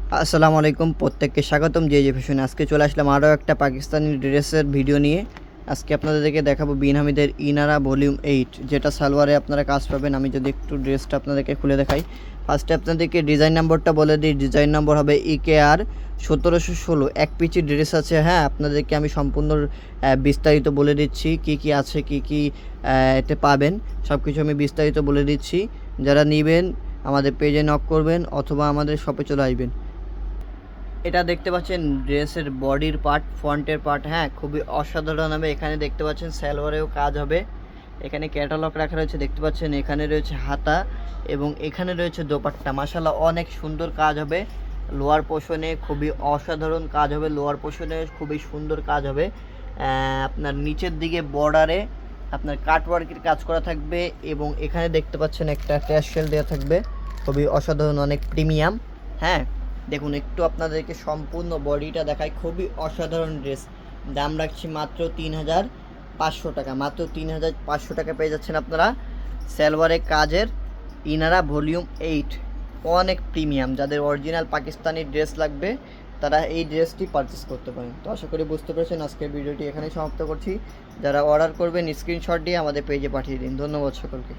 আসসালামু আলাইকুম, প্রত্যেককে স্বাগতম যে ফ্যাশনে। আজকে চলে আসলাম আরও একটা পাকিস্তানি ড্রেসের ভিডিও নিয়ে। আজকে আপনাদেরকে দেখাবো বিন হামিদের ইনারা ভলিউম 8, যেটা সালোয়ারে আপনারা কাজ পাবেন। আমি যদি একটু ড্রেসটা আপনাদেরকে খুলে দেখাই, ফার্স্টে আপনাদেরকে ডিজাইন নাম্বারটা বলে দিই। ডিজাইন নম্বর হবে EKR 1716। এক পিচি ড্রেস আছে। হ্যাঁ, আপনাদেরকে আমি সম্পূর্ণ বিস্তারিত বলে দিচ্ছি কি কি আছে, কি কি এতে পাবেন, সব কিছু আমি বিস্তারিত বলে দিচ্ছি। যারা নেবেন আমাদের পেজে নক করবেন অথবা আমাদের শপে চলে আসবেন। এটা দেখতে পাচ্ছেন ড্রেসের বডির পার্ট, ফ্রন্টের পার্ট। হ্যাঁ, খুবই অসাধারণ হবে। এখানে দেখতে পাচ্ছেন সালোয়ারেও কাজ হবে। এখানে ক্যাটালগ রাখা রয়েছে, দেখতে পাচ্ছেন। এখানে রয়েছে হাতা এবং এখানে রয়েছে দোপাট্টা। মাশাআল্লাহ অনেক সুন্দর কাজ হবে। লোয়ার পোর্শনে খুবই অসাধারণ কাজ হবে। লোয়ার পোর্শনে খুবই সুন্দর কাজ হবে। আপনার নিচের দিকে বর্ডারে আপনার কাটওয়ার্কের কাজ করা থাকবে এবং এখানে দেখতে পাচ্ছেন একটা ট্যাসেল দেওয়া থাকবে। খুবই অসাধারণ, অনেক প্রিমিয়াম। হ্যাঁ, দেখুন একটু আপনাদেরকে সম্পূর্ণ বডিটা দেখায়। খুবই অসাধারণ ড্রেস। দাম রাখছি মাত্র 3500 টাকা। মাত্র 3500 টাকা পেয়ে যাচ্ছেন আপনারা সালোয়ারে কাজের ইনারা ভলিউম 8। অনেক প্রিমিয়াম। যাদের অরিজিনাল পাকিস্তানি ড্রেস লাগবে তারা এই ড্রেসটি পারচেস করতে পারেন। তো আশা করি বুঝতে পেরেছেন। আজকের ভিডিওটি এখানেই সমাপ্ত করছি। যারা অর্ডার করবেন স্ক্রিনশট দিয়ে আমাদের পেজে পাঠিয়ে দিন। ধন্যবাদ সকলকে।